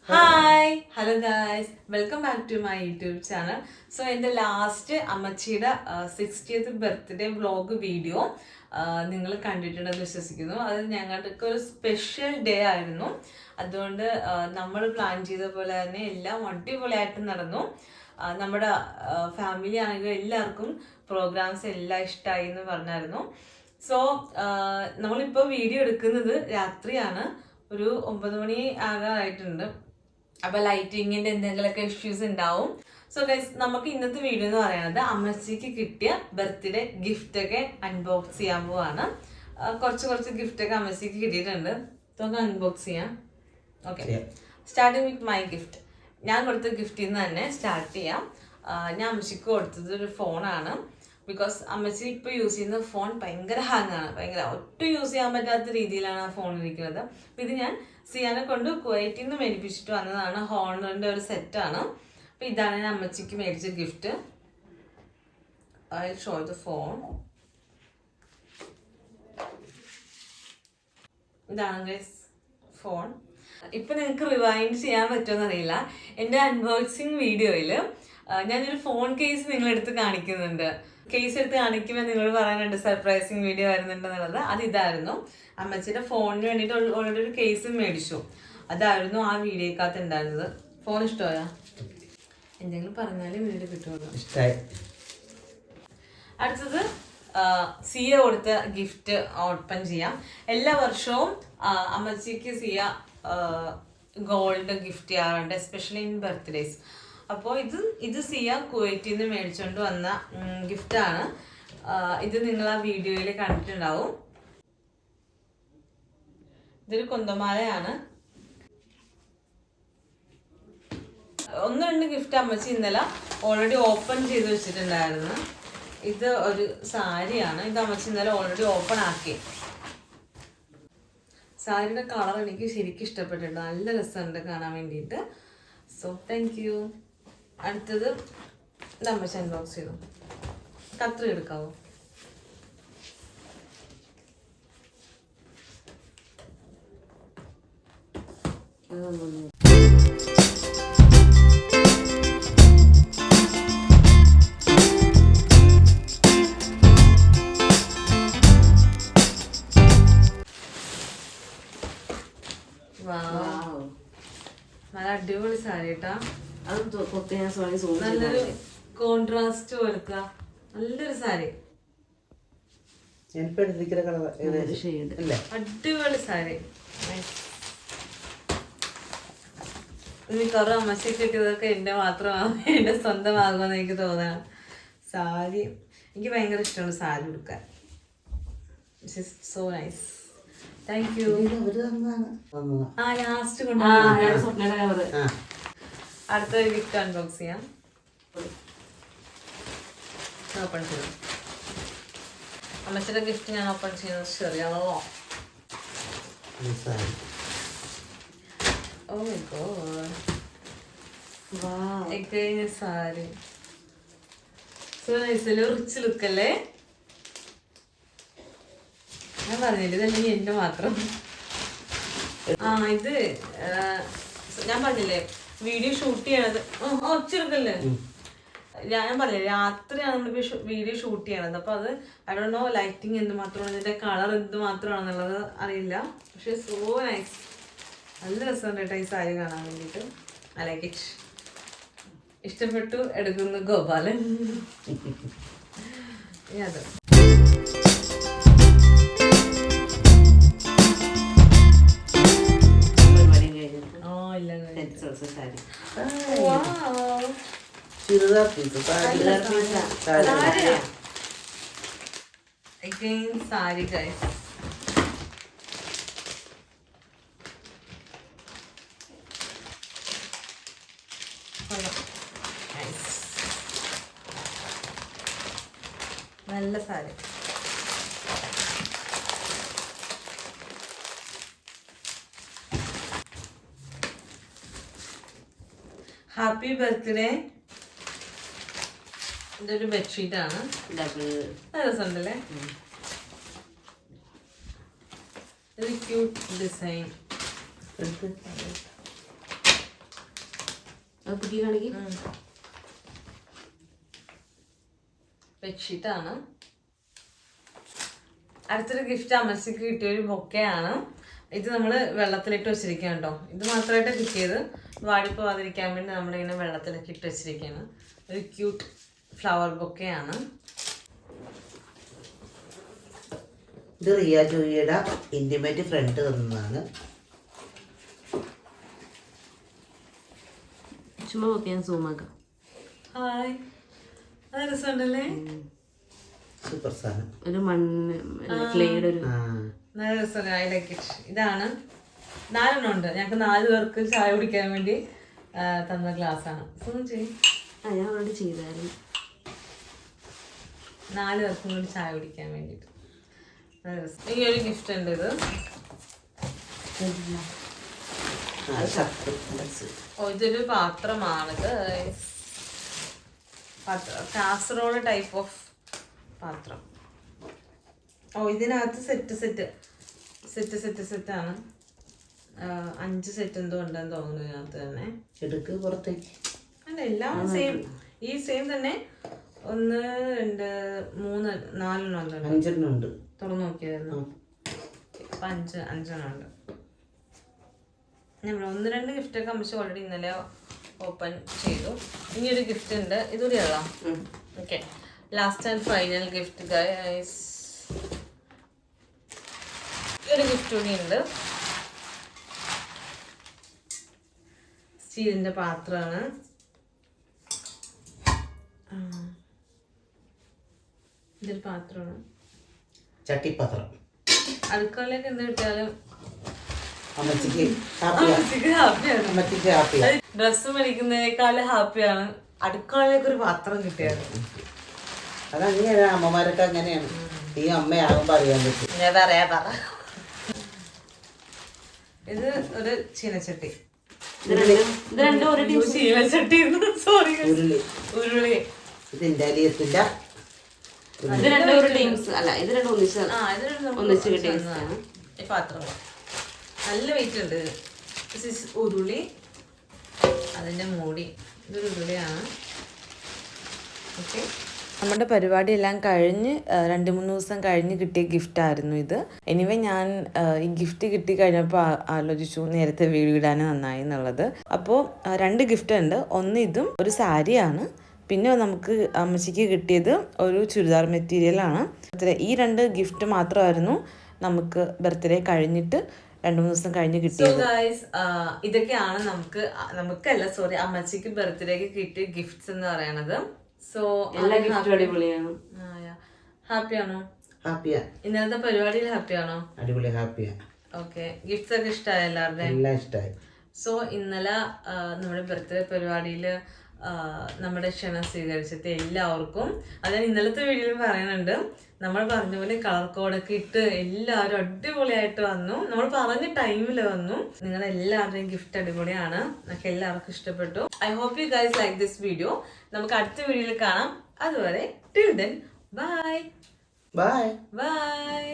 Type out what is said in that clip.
Hi, hello guys, welcome back to my YouTube channel. So in the last അമ്മച്ചിയുടെ 60th birthday vlog video നിങ്ങൾ കണ്ടിട്ടുണ്ടെന്ന് വിശ്വസിക്കുന്നു. അത് ഞങ്ങൾക്ക് ഒരു സ്പെഷ്യൽ ഡേ ആയിരുന്നു. അതുകൊണ്ട് നമ്മൾ പ്ലാൻ ചെയ്ത പോലെ തന്നെ എല്ലാം അടിപൊളിയായിട്ട് നടന്നു. നമ്മുടെ ഫാമിലി ആണെങ്കിൽ എല്ലാവർക്കും പ്രോഗ്രാംസ് എല്ലാം ഇഷ്ടമായി എന്ന് പറഞ്ഞായിരുന്നു. സോ നമ്മളിപ്പോൾ വീഡിയോ എടുക്കുന്നത് രാത്രിയാണ്, ഒരു 9 മണി ആകാറായിട്ടുണ്ട്. അപ്പൊ ലൈറ്റിങ്ങിന്റെ എന്തെങ്കിലുമൊക്കെ ഇഷ്യൂസ് ഉണ്ടാവും. സോ ഗൈസ്, നമുക്ക് ഇന്നത്തെ വീഡിയോ എന്ന് പറയുന്നത് അമ്മച്ചിക്ക് കിട്ടിയ ബർത്ത്ഡേ ഗിഫ്റ്റ് ഒക്കെ അൺബോക്സ് ചെയ്യാൻ പോവാണ്. കുറച്ച് ഗിഫ്റ്റ് ഒക്കെ അമ്മച്ചിക്ക് കിട്ടിയിട്ടുണ്ട്. നമുക്ക് അൺബോക്സ് ചെയ്യാം. Okay, starting with my gift. ഞാൻ കൊടുത്ത ഗിഫ്റ്റിൽ നിന്ന് തന്നെ സ്റ്റാർട്ട് ചെയ്യാം. ഞാൻ അമ്മച്ചിക്ക് കൊടുത്തത് ഒരു ഫോണാണ്. ബിക്കോസ് അമ്മച്ചി ഇപ്പോൾ യൂസ് ചെയ്യുന്ന ഫോൺ ഭയങ്കര ഹാങ് ആണ്, ഒട്ടും യൂസ് ചെയ്യാൻ പറ്റാത്ത രീതിയിലാണ് ആ ഫോൺ ഇരിക്കുന്നത്. ഇത് ഞാൻ സിയാനെ കൊണ്ട് കുവൈറ്റിൽ നിന്ന് മേടിപ്പിച്ചിട്ട് വന്നതാണ്. ഹോണറിന്റെ ഒരു സെറ്റാണ്. അപ്പൊ ഇതാണ് ഞാൻ അമ്മച്ചിക്ക് മേടിച്ച gift. I show the phone. ഇതാണ് ഗൈസ് ഫോൺ. ഇപ്പൊ നിങ്ങൾക്ക് റിവൈൻഡ് ചെയ്യാൻ പറ്റുമെന്ന് അറിയില്ല. എന്റെ അൺബോക്സിങ് വീഡിയോയിൽ ഞാനൊരു ഫോൺ കേസ് നിങ്ങളെടുത്ത് കാണിക്കുന്നുണ്ട്. കേസ് എടുത്ത് കാണിക്കുമ്പോൾ നിങ്ങൾ പറയാനുണ്ട് സർപ്രൈസിങ് വീഡിയോ വരുന്നുണ്ടെന്നുള്ളത്. അത് ഇതായിരുന്നു. അമ്മച്ചിയുടെ ഫോണിന് വേണ്ടിയിട്ട് ഓൾറെഡി ഒരു കേസും മേടിച്ചു. അതായിരുന്നു ആ വീഡിയോക്കകത്ത് ഉണ്ടായിരുന്നത്. ഫോൺ ഇഷ്ടമായോ? എന്തെങ്കിലും പറഞ്ഞാലും വീഡിയോ കിട്ടുമല്ലോ. അടുത്തത് സിയ കൊടുത്ത ഗിഫ്റ്റ് ഓപ്പൺ ചെയ്യാം. എല്ലാ വർഷവും അമ്മച്ചിക്ക് സിയ ഗോൾഡ് ഗിഫ്റ്റ് ചെയ്യാറുണ്ട്, എസ്പെഷ്യലി ഇൻ ബർത്ത്ഡേസ്. അപ്പോൾ ഇത് സിയ കുവൈറ്റിൽ നിന്ന് മേടിച്ചുകൊണ്ട് വന്ന ഗിഫ്റ്റാണ്. ഇത് നിങ്ങൾ ആ വീഡിയോയിൽ കണ്ടിട്ടുണ്ടാവും. ഇതൊരു കുന്തമാലയാണ്. 1-2 ഗിഫ്റ്റ് അമ്മച്ചി ഇന്നലെ ഓൾറെഡി ഓപ്പൺ ചെയ്ത് വെച്ചിട്ടുണ്ടായിരുന്നു. ഇത് ഒരു സാരിയാണ്. ഇത് അമ്മച്ചി ഇന്നലെ ഓൾറെഡി ഓപ്പൺ ആക്കി. സാരിയുടെ കളർ എനിക്ക് ശരിക്കും ഇഷ്ടപ്പെട്ടിട്ടുണ്ട്. നല്ല രസമുണ്ട് കാണാൻ വേണ്ടിയിട്ട്. So thank you. അടുത്തത് അമ്മച്ചി അൺബോക്സ് ചെയ്തു. കത്രി എടുക്കാവോ? നല്ല അടിപൊളി സാരി കേട്ടാ. നല്ലൊരു കോൺട്രാസ്റ്റ് പോലത്ത നല്ലൊരു സാരി. അടിപൊളി സാരി. മിക്കവാറും അമ്മച്ചി കിട്ടിയതൊക്കെ എന്റെ മാത്രമാണ്, എന്റെ സ്വന്തമാകുമെന്ന് എനിക്ക് തോന്നണം. സാരി എനിക്ക് ഭയങ്കര ഇഷ്ടമാണ് സാരി ഉടുക്കാൻ. So nice. Thank you. Last കൊണ്ട് അടുത്തൊരു ഗിഫ്റ്റ് അൺബോക്സ് ചെയ്യാം. ഓപ്പൺ ചെയ്തു. അമ്മച്ചിയുടെ ഗിഫ്റ്റ് ഞാൻ ഓപ്പൺ ചെയ്യുന്നത് ശരിയാണല്ലോ. Oh my god, sari so nice. Rich look അല്ലേ? ഞാൻ പറഞ്ഞില്ല ഇതല്ലെങ്കിൽ എന്റെ മാത്രം. ഇത് ഞാൻ പറഞ്ഞില്ലേ വീഡിയോ ഷൂട്ട് ചെയ്യണത്. ഒച്ചെടുക്കല്ലേ? ഞാൻ പറഞ്ഞില്ലേ രാത്രിയാണ് നമ്മളിപ്പോ വീഡിയോ ഷൂട്ട് ചെയ്യണത്. അപ്പൊ അത് ഐ ഡോണ്ട് നോ ലൈറ്റിങ് എന്തുമാത്രമാണ്, ഇതിന്റെ കളർ എന്തുമാത്രമാണെന്നുള്ളത് അറിയില്ല. പക്ഷെ സോ നൈസ്, നല്ല രസമുണ്ട് കേട്ടോ ഈ സാരി കാണാൻ വേണ്ടിയിട്ട്. I like it. ഇഷ്ടപ്പെട്ടു. എടുക്കുന്നു ഗോപാലൻ. അത് സാരി ഗൈസ്. നല്ല സാരി. Happy birthday. ഇതൊരു ബെഡ്ഷീറ്റ് ആണ്. രസമുണ്ടല്ലേ? ഒരു ക്യൂട്ട് ഡിസൈൻ. അത് പുതിയ കാണിക്ക്. ബെഡ്ഷീറ്റാണ്. അടുത്തൊരു ഗിഫ്റ്റ് അമ്മച്ചിക്ക് കിട്ടിയൊരു ബൊക്കെയാണ്. ഇത് നമ്മൾ വെള്ളത്തിലിട്ട് വെച്ചിരിക്കുകയാണ് കേട്ടോ. ഇത് മാത്രമായിട്ട് കിട്ടിയത്. വാടിപ്പോവാതിരിക്കാൻ വേണ്ടി നമ്മളിങ്ങനെ വെള്ളത്തിലൊക്കെ ഇട്ട് വെച്ചിരിക്കുകയാണ്. ഒരു ക്യൂട്ട് ഫ്ലവർ ബൊക്കെയാണ്. ഇത് റിയ ജോയിയുടെ ഇന്റിമേറ്റ് ഫ്രണ്ട് തന്നതാണ്. ചുമ്മാ നോക്കി ഞാൻ സൂമാക്കാം. ഹായ്, അത് രസമുണ്ടല്ലേ? സൂപ്പർ സാധനം. ഒരു മണ്ണ് ക്ലേയുടെ ഒരു നല്ല രസമാണ്. I like it. ഇതാണ് 4 ഉണ്ട്. ഞങ്ങൾക്ക് 4 പേർക്ക് ചായ കുടിക്കാൻ വേണ്ടി തന്ന ഗ്ലാസ്സാണ്. ഞാൻ ഓൾറെഡി ചെയ്തായിരുന്നു. 4 പേർക്കും കൂടി ചായ കുടിക്കാൻ വേണ്ടിയിട്ട് നല്ല രസം. ഈ ഒരു ഗിഫ്റ്റ് ഉണ്ട്. ഇത് ഇതൊരു പാത്രമാണിത്. കാസറോള് ടൈപ്പ് ഓഫ് പാത്രം. ഇതിനകത്ത് സെറ്റാണ്. 5 സെറ്റ് എന്തോ ഉണ്ടെന്ന് തോന്നുന്നു ഇതിനകത്ത് തന്നെ. എടുക്ക് പുറത്തേക്ക്. അല്ല, എല്ലാം സെയിം. ഈ സെയിം തന്നെ 1 2 3 4 5 ഉണ്ട്. തുറന്നു നോക്കിയായിരുന്നു. അപ്പൊ 5 ഉണ്ട്. നമ്മൾ 1-2 ഗിഫ്റ്റൊക്കെ അമ്മച്ച് ഓൾറെഡി ഇന്നലെ ഓപ്പൺ ചെയ്തു. ഇനിയൊരു ഗിഫ്റ്റ് ഉണ്ട്. ഇതുകൂടി അറിയാം. Okay, last and final gift guys. ഒരു ഗിഫ്റ്റ് കൂടി ഉണ്ട്. സ്റ്റീലിന്റെ പാത്രമാണ്. ഇതൊരു പാത്രമാണ്. ചട്ടിപ്പാത്രം. അടുക്കളയിലേക്ക് എന്ത് കിട്ടിയാലും അമ്മച്ചിക്ക് ഹാപ്പിയാണ്. ഡ്രസ്സ് മേടിക്കുന്നതിനേക്കാളും ഹാപ്പിയാണ് അടുക്കളയിലേക്ക് ഒരു പാത്രം കിട്ടിയത്. അതങ്ങനെയാണ്, അമ്മമാരൊക്കെ അങ്ങനെയാണ്. ഈ അമ്മയാകുമ്പോ അറിയാൻ പറ്റും. ഞാൻ പറയാ പറ. ഇത് ഒരു ചീനച്ചട്ടി. ചീനച്ചട്ടി സോറി, ഉരുളി. ഇത് ഇൻഡാലിയത്തില്ല. ഇത് രണ്ടും ഒരു ടീംസ് അല്ല, ഇത് രണ്ടും ഒന്നിച്ച് കിട്ടിയ ഈ പാത്രം നല്ല വെയിറ്റ് ഉണ്ട്. ഉരുളി, അതിന്റെ മൂടി. ഇതൊരു ഉരുളിയാണ്. ഓക്കെ, നമ്മുടെ പരിപാടിയെല്ലാം കഴിഞ്ഞ് 2-3 ദിവസം കഴിഞ്ഞ് കിട്ടിയ ഗിഫ്റ്റായിരുന്നു ഇത്. എനിവേ ഞാൻ ഈ ഗിഫ്റ്റ് കിട്ടി കഴിഞ്ഞപ്പോൾ ആലോചിച്ചു നേരത്തെ വീഡിയോ ഇടാൻ നന്നായി എന്നുള്ളത്. അപ്പോൾ 2 ഗിഫ്റ്റ് ഉണ്ട്. ഒന്ന് ഇതും ഒരു സാരിയാണ്. പിന്നെ നമുക്ക് അമ്മച്ചിക്ക് കിട്ടിയത് ഒരു ചുരിദാർ മെറ്റീരിയലാണ്. ഈ 2 ഗിഫ്റ്റ് മാത്രമായിരുന്നു നമുക്ക് ബർത്ത്ഡേ കഴിഞ്ഞിട്ട് 2-3 ദിവസം കഴിഞ്ഞ് കിട്ടിയത്. ഇതൊക്കെയാണ് നമുക്കല്ല സോറി അമ്മച്ചിക്ക് ബർത്ത്ഡേക്ക് കിട്ടിയ ഗിഫ്റ്റ്സ് എന്ന് പറയണത്. സോ എല്ലാ ഗിഫ്റ്റും അടിപൊളിയാണ്. ഹാപ്പിയാണോ? ഹാപ്പിയാ. ഇന്നലത്തെ പരിപാടിയിൽ ഹാപ്പിയാണോ? അടിപൊളി ഹാപ്പിയാ. ഓക്കെ, ഗിഫ്റ്റ്സ് ഒക്കെ ഇഷ്ടമായി എല്ലാവരുടെയും? എല്ലാം ഇഷ്ടമായി. സോ ഇന്നലെ നമ്മുടെ ബർത്ത്ഡേ പരിപാടിയിൽ നമ്മുടെ ക്ഷണം സ്വീകരിച്ചത് എല്ലാവർക്കും, അതായത് ഇന്നലത്തെ വീഡിയോയിൽ പറയുന്നുണ്ട്, നമ്മൾ പറഞ്ഞ പോലെ കളർ കോഡൊക്കെ ഇട്ട് എല്ലാവരും അടിപൊളിയായിട്ട് വന്നു. നമ്മൾ പറഞ്ഞ ടൈമിൽ വന്നു. നിങ്ങളുടെ എല്ലാവരുടെയും ഗിഫ്റ്റ് അടിപൊളിയാണ്. നമുക്ക് എല്ലാവർക്കും ഇഷ്ടപ്പെട്ടു. I hope you guys like this video. നമുക്ക് അടുത്ത വീഡിയോയിൽ കാണാം. അതുവരെ till then bye bye by.